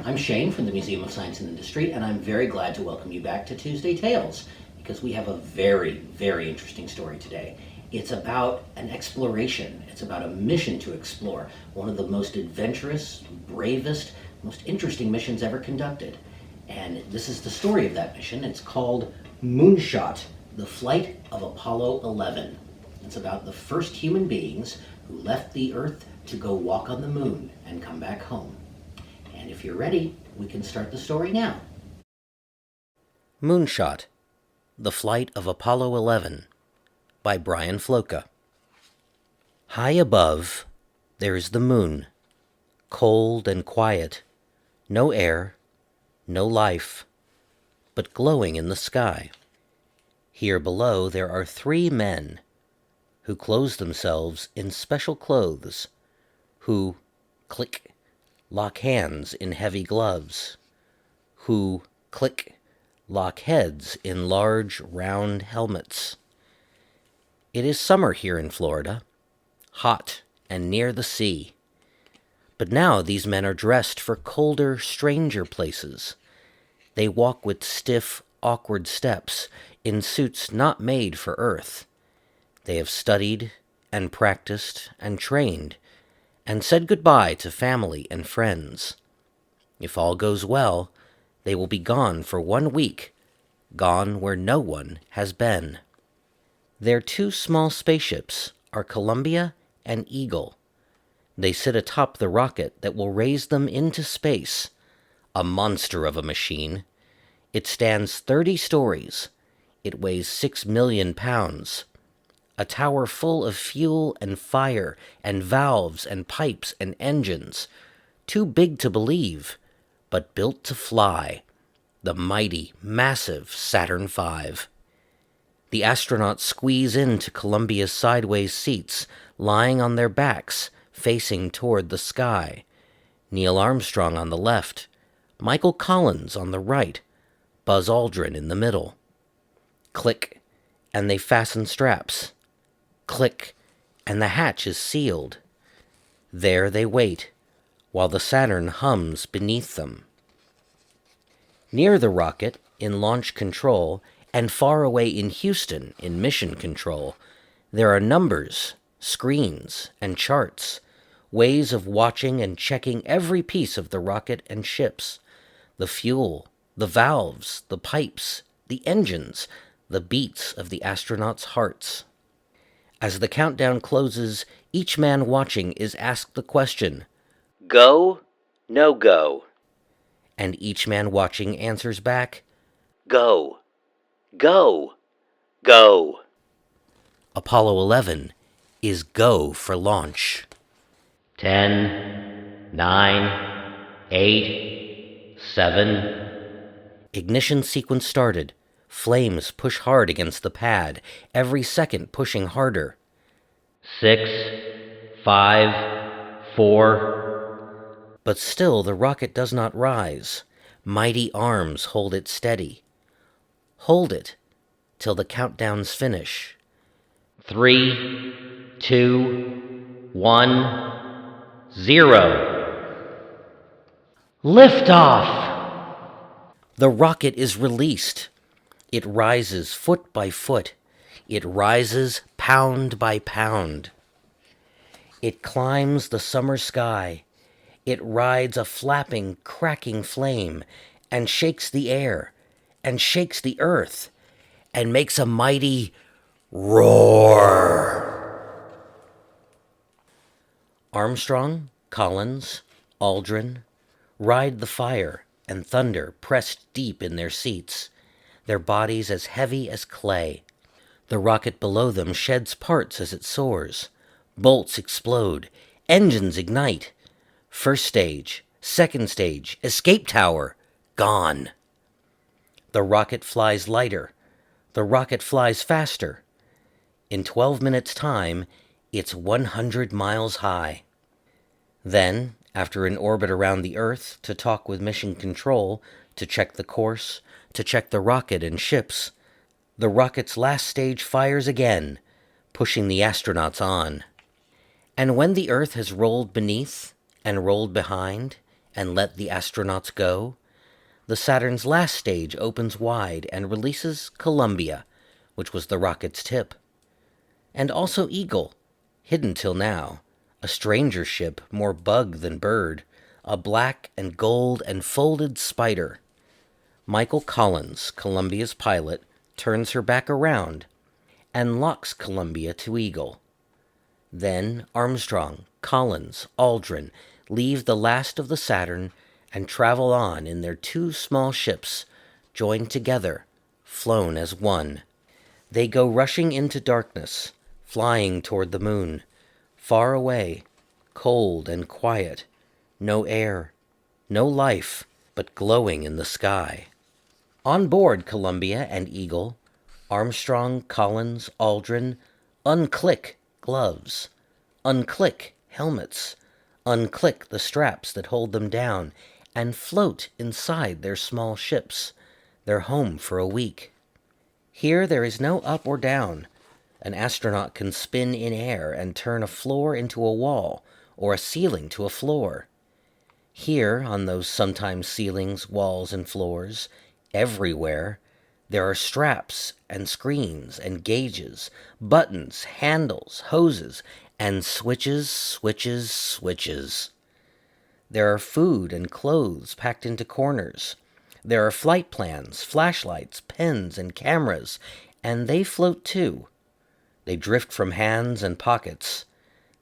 I'm Shane from the Museum of Science and Industry, and I'm very glad to welcome you back to Tuesday Tales, because we have a very, very interesting story today. It's about an exploration. It's about a mission to explore, one of the most adventurous, bravest, most interesting missions ever conducted. And this is the story of that mission. It's called Moonshot, the Flight of Apollo 11. It's about the first human beings who left the Earth to go walk on the moon and come back home. And if you're ready, we can start the story now. Moonshot, The Flight of Apollo 11 by Brian Floca. High above, there is the moon, cold and quiet, no air, no life, but glowing in the sky. Here below there are 3 men who clothe themselves in special clothes, who, click, lock hands in heavy gloves, who, click, lock heads in large, round helmets. It is summer here in Florida, hot and near the sea. But now these men are dressed for colder, stranger places. They walk with stiff, awkward steps in suits not made for Earth. They have studied and practiced and trained and said goodbye to family and friends. If all goes well, they will be gone for 1 week, gone where no one has been. Their 2 small spaceships are Columbia and Eagle. They sit atop the rocket that will raise them into space, a monster of a machine. It stands 30 stories. It weighs 6 million pounds. A tower full of fuel and fire and valves and pipes and engines, too big to believe, but built to fly, the mighty, massive Saturn V. The astronauts squeeze into Columbia's sideways seats, lying on their backs, facing toward the sky. Neil Armstrong on the left, Michael Collins on the right, Buzz Aldrin in the middle. Click, and they fasten straps. Click, and the hatch is sealed. There they wait, while the Saturn hums beneath them. Near the rocket, in launch control, and far away in Houston, in mission control, there are numbers, screens, and charts, ways of watching and checking every piece of the rocket and ships, the fuel, the valves, the pipes, the engines, the beats of the astronauts' hearts. As the countdown closes, each man watching is asked the question, "Go, no go?" And each man watching answers back, "Go, go, go." Apollo 11 is go for launch. 10, 9, 8, 7. Ignition sequence started. Flames push hard against the pad, every second pushing harder. 6, 5, 4. But still the rocket does not rise. Mighty arms hold it steady. Hold it till the countdowns finish. 3, 2, 1, 0. Liftoff! The rocket is released. It rises foot by foot. It rises pound by pound. It climbs the summer sky. It rides a flapping, cracking flame and shakes the air and shakes the earth and makes a mighty roar. Armstrong, Collins, Aldrin ride the fire and thunder pressed deep in their seats, their bodies as heavy as clay. The rocket below them sheds parts as it soars. Bolts explode. Engines ignite. First stage, second stage, escape tower, gone. The rocket flies lighter. The rocket flies faster. In 12 minutes' time, it's 100 miles high. Then, after an orbit around the Earth to talk with Mission Control, to check the course, to check the rocket and ships, the rocket's last stage fires again, pushing the astronauts on. And when the Earth has rolled beneath and rolled behind and let the astronauts go, the Saturn's last stage opens wide and releases Columbia, which was the rocket's tip. And also Eagle, hidden till now, a stranger ship, more bug than bird, a black and gold and folded spider. Michael Collins, Columbia's pilot, turns her back around and locks Columbia to Eagle. Then Armstrong, Collins, Aldrin leave the last of the Saturn and travel on in their two small ships, joined together, flown as one. They go rushing into darkness, flying toward the moon, far away, cold and quiet, no air, no life, but glowing in the sky. On board Columbia and Eagle, Armstrong, Collins, Aldrin unclick gloves, unclick helmets, unclick the straps that hold them down, and float inside their small ships, their home for a week. Here there is no up or down. An astronaut can spin in air and turn a floor into a wall, or a ceiling to a floor. Here, on those sometimes ceilings, walls, and floors, everywhere, there are straps and screens and gauges, buttons, handles, hoses, and switches, switches, switches. There are food and clothes packed into corners. There are flight plans, flashlights, pens, and cameras, and they float too. They drift from hands and pockets.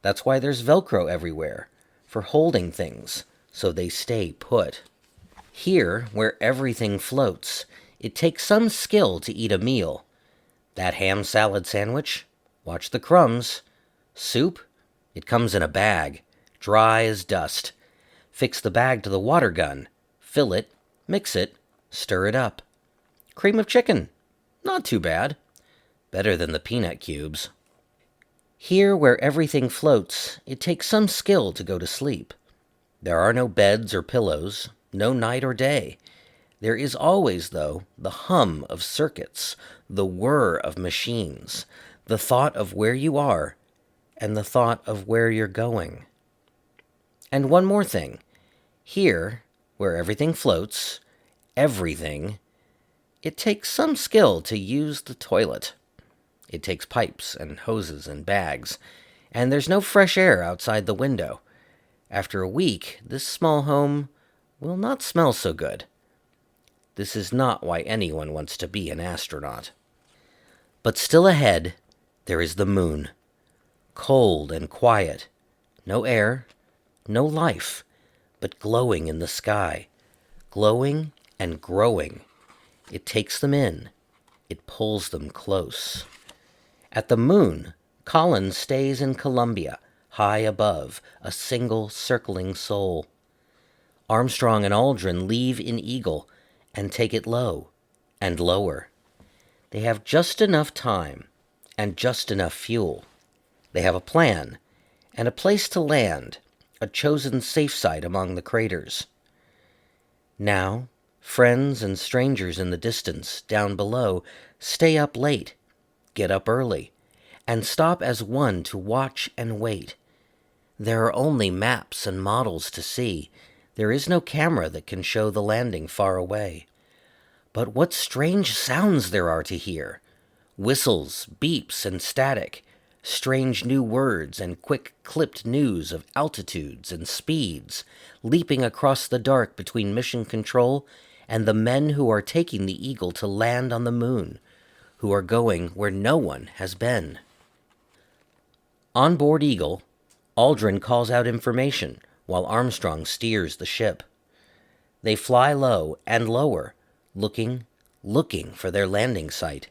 That's why there's Velcro everywhere, for holding things, so they stay put. Here, where everything floats, it takes some skill to eat a meal. That ham salad sandwich? Watch the crumbs. Soup? It comes in a bag, dry as dust. Fix the bag to the water gun. Fill it, mix it, stir it up. Cream of chicken? Not too bad. Better than the peanut cubes. Here, where everything floats, it takes some skill to go to sleep. There are no beds or pillows, no night or day. There is always, though, the hum of circuits, the whir of machines, the thought of where you are, and the thought of where you're going. And one more thing. Here, where everything floats, everything, it takes some skill to use the toilet. It takes pipes and hoses and bags, and there's no fresh air outside the window. After a week, this small home will not smell so good. This is not why anyone wants to be an astronaut. But still ahead, there is the moon. Cold and quiet. No air, no life, but glowing in the sky. Glowing and growing. It takes them in. It pulls them close. At the moon, Collins stays in Columbia, high above, a single circling soul. Armstrong and Aldrin leave in Eagle and take it low and lower. They have just enough time and just enough fuel. They have a plan and a place to land, a chosen safe site among the craters. Now, friends and strangers in the distance, down below, stay up late, get up early, and stop as one to watch and wait. There are only maps and models to see. There is no camera that can show the landing far away. But what strange sounds there are to hear! Whistles, beeps, and static, strange new words and quick clipped news of altitudes and speeds, leaping across the dark between mission control and the men who are taking the Eagle to land on the moon, who are going where no one has been. On board Eagle, Aldrin calls out information while Armstrong steers the ship. They fly low and lower, looking for their landing site.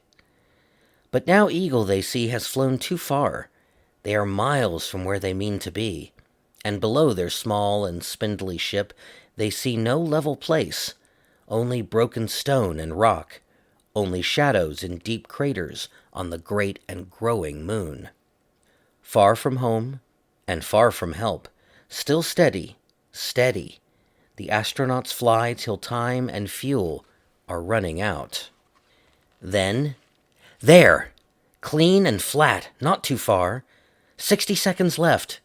But now Eagle, they see, has flown too far. They are miles from where they mean to be, and below their small and spindly ship they see no level place, only broken stone and rock, only shadows in deep craters on the great and growing moon. Far from home and far from help, still steady, steady, the astronauts fly till time and fuel are running out. Then, there! Clean and flat, not too far. 60 seconds left.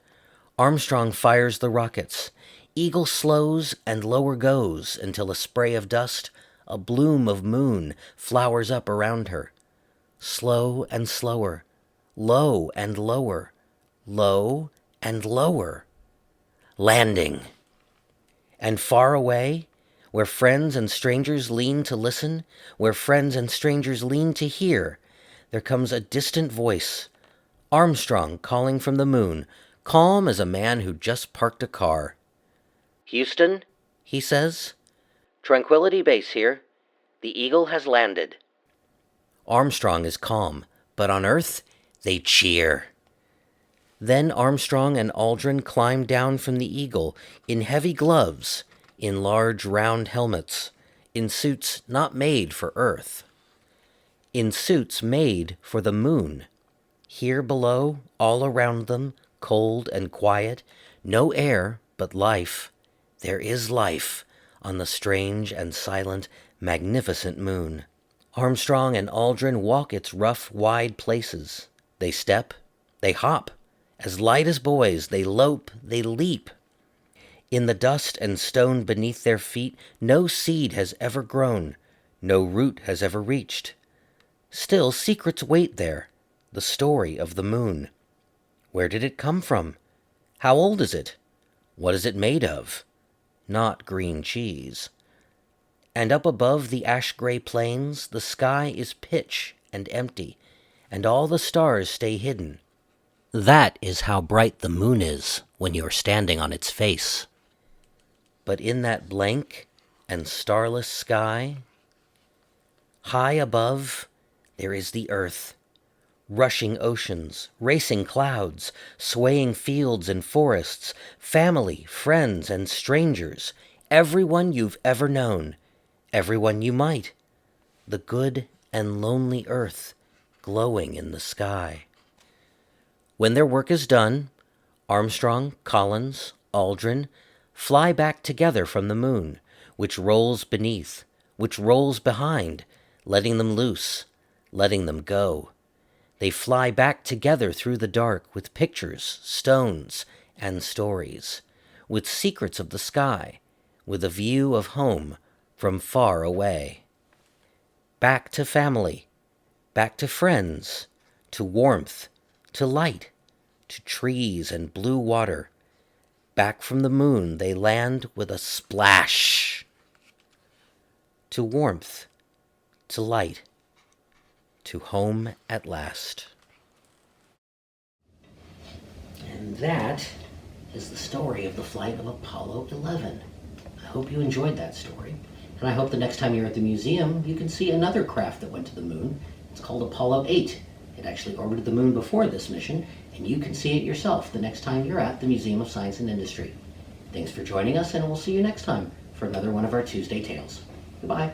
Armstrong fires the rockets. Eagle slows and lower goes until a spray of dust, a bloom of moon, flowers up around her. Slow and slower, low and lower, low and lower. Landing. And far away, where friends and strangers lean to listen, where friends and strangers lean to hear, there comes a distant voice. Armstrong calling from the moon, calm as a man who just parked a car. "Houston," he says. "Tranquility Base here. The Eagle has landed." Armstrong is calm, but on Earth, they cheer. Then Armstrong and Aldrin climb down from the Eagle in heavy gloves, in large round helmets, in suits not made for Earth. In suits made for the moon. Here below, all around them, cold and quiet, no air but life. There is life on the strange and silent, magnificent moon. Armstrong and Aldrin walk its rough, wide places. They step, they hop. As light as boys, they lope, they leap. In the dust and stone beneath their feet, no seed has ever grown, no root has ever reached. Still secrets wait there, the story of the moon. Where did it come from? How old is it? What is it made of? Not green cheese. And up above the ash-gray plains, the sky is pitch and empty, and all the stars stay hidden. That is how bright the moon is when you're standing on its face. But in that blank and starless sky, high above, there is the earth, rushing oceans, racing clouds, swaying fields and forests, family, friends, and strangers, everyone you've ever known, everyone you might, the good and lonely earth glowing in the sky. When their work is done, Armstrong, Collins, Aldrin fly back together from the moon, which rolls beneath, which rolls behind, letting them loose, letting them go. They fly back together through the dark with pictures, stones, and stories, with secrets of the sky, with a view of home from far away. Back to family, back to friends, to warmth, to light, to trees and blue water. Back from the moon they land with a splash. To warmth, to light, to home at last. And that is the story of the flight of Apollo 11. I hope you enjoyed that story. And I hope the next time you're at the museum, you can see another craft that went to the moon. It's called Apollo 8. It actually orbited the moon before this mission, and you can see it yourself the next time you're at the Museum of Science and Industry. Thanks for joining us, and we'll see you next time for another one of our Tuesday Tales. Goodbye.